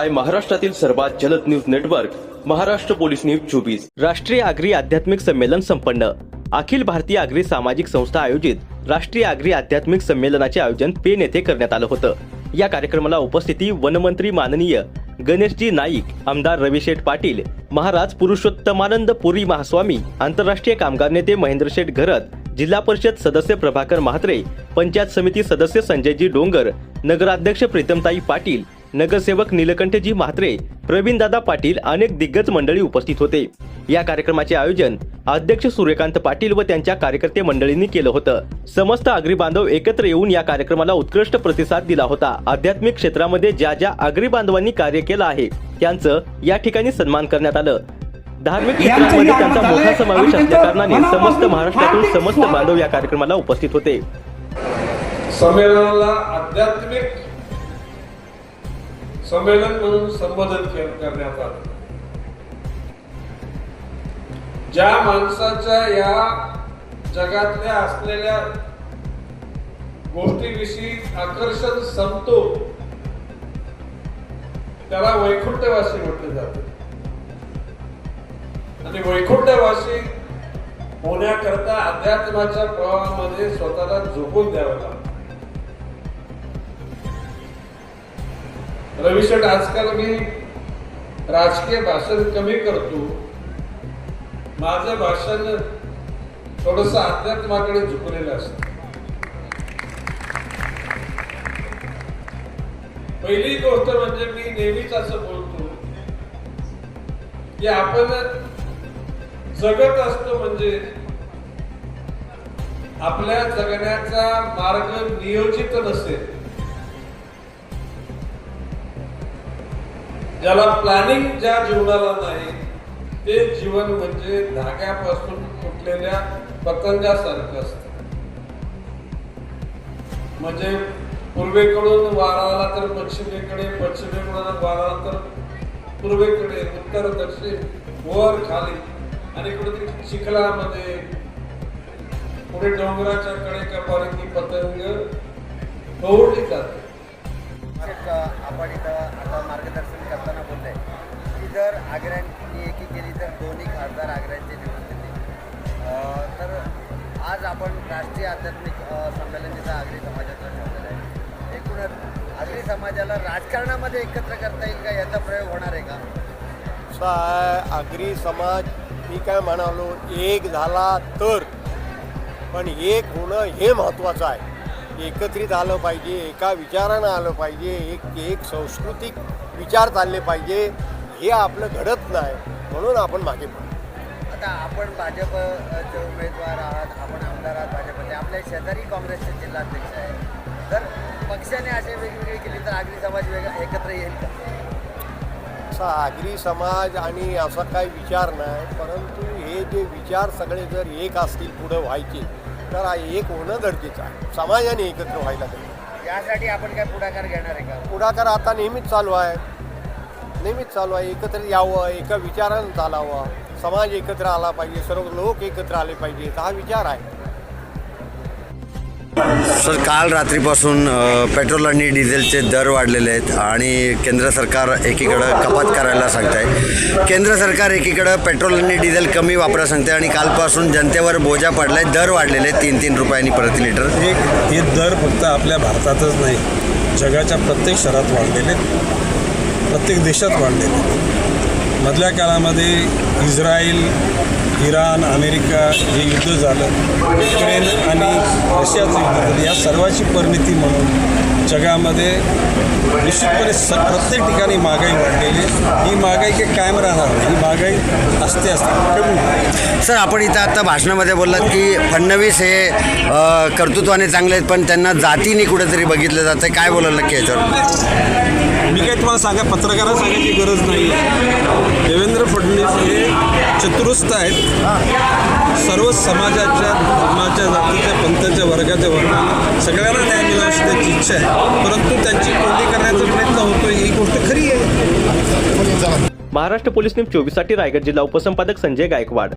पाहताय महाराष्ट्रातील सर्वात जलद news network Maharashtra police news 24। राष्ट्रीय आगरी आध्यात्मिक संमेलन संपन्न। अखिल भारतीय आगरी सामाजिक संस्था आयोजित राष्ट्रीय आगरी आध्यात्मिक संमेलनाचे आयोजन पेण येथे करण्यात आलं होतं। या कार्यक्रमाला उपस्थिती वनमंत्री माननीय गणेशजी नाईक, आमदार रविशेठ पाटील, महाराज पुरुषोत्तमानंद पुरी महास्वामी, आंतरराष्ट्रीय कामगार नेते महेंद्रशेठ घरत, जिल्हा परिषद सदस्य प्रभाकर म्हात्रे, पंचायत समिती सदस्य संजयजी डोंगर, नगराध्यक्ष प्रीतमताई पाटील, नगरसेवक नीलकंठजी म्हात्रे, प्रवीणदादा पाटील अनेक दिग्गज मंडळी उपस्थित होते। या कार्यक्रमाचे आयोजन अध्यक्ष सूर्यकांत पाटील व त्यांच्या कार्यकर्ते मंडळींनी केलं होतं। समस्त आगरी बांधव एकत्र येऊन या कार्यक्रमाला उत्कृष्ट प्रतिसाद दिला होता। आध्यात्मिक क्षेत्रामध्ये ज्या ज्या आगरी बांधवांनी कार्य केलं आहे त्यांचं या ठिकाणी सन्मान करण्यात आलं। धार्मिक क्षेत्रामध्ये त्यांचा मोठा समावेश असल्या कारणाने समस्त महाराष्ट्रातून समस्त बांधव या कार्यक्रमाला उपस्थित होते। संमेलनाला आध्यात्मिक संमेलन म्हणून संबोधन करण्यात आलं। ज्या माणसाच्या या जगातल्या असलेल्या गोष्टीविषयी आकर्षण संपतो त्याला वैकुंठवासी म्हटले जाते आणि वैकुंठवासी होण्याकरता अध्यात्माच्या प्रवाहामध्ये स्वतःला झोकून द्यावं लागतं। रविशेठ, आजकाल मी राजकीय भाषण कमी करतो, माझं भाषण थोडस अध्यात्माकडे झुकलेलं असतं। पहिली गोष्ट म्हणजे मी नेहमीच असं बोलतो की आपण जगत असतो म्हणजे आपल्या जगण्याचा मार्ग नियोजित नसेल, ज्याला प्लॅनिंग ज्या जीवनाला नाही ते जीवन म्हणजे धाग्यापासून तुटलेल्या पतंगासारखं असतं। म्हणजे पूर्वेकडून वारा आला तर पश्चिमेकडे, पश्चिमेकडून वारा आला तर पूर्वेकडे, उत्तर दक्षिण, वर खाली आणि कुठेतरी चिखलामध्ये, पुढे डोंगराच्या कडेकपारी ती पतंग दौडली जाते। आपण इथं आता मार्गदर्शन करताना बोलले की जर आग्र्यांनी एकी केली तर दोन्ही खासदार आग्र्यांचे निवडून येतील। तर आज आपण राष्ट्रीय आध्यात्मिक संमेलन जिथं आगरी समाजाचं ठेवलेलं आहे, एकूणच आगरी समाजाला राजकारणामध्ये एकत्र करता येईल का, याचा प्रयोग होणार आहे का? आगरी समाज मी काय म्हणालो, एक झाला तर, पण एक होणं हे महत्त्वाचं आहे। एकत्रित आलं पाहिजे, एका विचारानं आलं पाहिजे, एक सांस्कृतिक विचार चालले पाहिजे, हे आपलं घडत नाही म्हणून आपण मागे पडतो। आता आपण भाजपचे उमेदवार आहात, आपण आमदार आहात भाजपचे, आपल्या शेजारी काँग्रेसचे जिल्हाध्यक्ष आहे, तर पक्षाने असे वेगवेगळे केले तर आगरी समाज वेगळा एकत्र येईल का? असा आगरी समाज आणि असा काही विचार नाही, परंतु हे जे विचार सगळे जर एक असतील पुढं व्हायचे तर एक होणं गरजेचं आहे, समाजाने एकत्र व्हायला पाहिजे। यासाठी आपण काय पुढाकार घेणार आहे का? पुढाकार आता नेहमीच चालू आहे, एकत्र यावं, एका विचारानं चालावं, समाज एकत्र आला पाहिजे, सर्व लोक एकत्र आले पाहिजेत, हा विचार आहे। सर, काल रात्रीपासून पेट्रोल आणि डिझेलचे दर वाढलेले आहेत आणि केंद्र सरकार एकीकडं कपात करायला सांगत आहे। केंद्र सरकार एकीकडं पेट्रोल आणि डिझेल कमी वापरा सांगते आणि कालपासून जनतेवर बोजा पडला आहे, दर वाढलेले आहेत 3-3 रुपयांनी प्रति लिटर। हे दर फक्त आपल्या भारतातच नाही, जगाच्या प्रत्येक शहरात वाढलेले, प्रत्येक देशात वाढलेले। मधल्या काळामध्ये इस्रायल, इराण, अमेरिका हे युद्ध झालं, युक्रेन आणि रशियाचं युद्ध झालं, या सर्वाची परिणती म्हणून जगामध्ये निश्चितपणे प्रत्येक ठिकाणी महागाई वाढलेली। ही महागाई काही कायम राहणार नाही, ही महागाई असते कमी। सर, आपण इथं आता भाषणामध्ये बोललात की फडणवीस हे कर्तृत्वाने चांगले आहेत पण त्यांना जातीने कुठेतरी बघितलं जातं, काय बोलाल नक्की याच्यावर? मी काय तुम्हाला पत्रकारांना सांगायची गरज नाही आहे। देवेंद्र फडणवीस हे चतुरस्थ आहेत, सर्व समाजाच्या, धर्माच्या, जातीच्या, पंथाच्या, वर्गाच्या सगळ्यांना न्याय मिळावा अशी त्यांची इच्छा आहे, परंतु त्यांची कोंडी करण्याचा प्रयत्न होतोय, ही गोष्ट खरी आहे। महाराष्ट्र पोलीस न्यूज 24 साठी रायगड जिल्हा उपसंपादक संजय गायकवाड।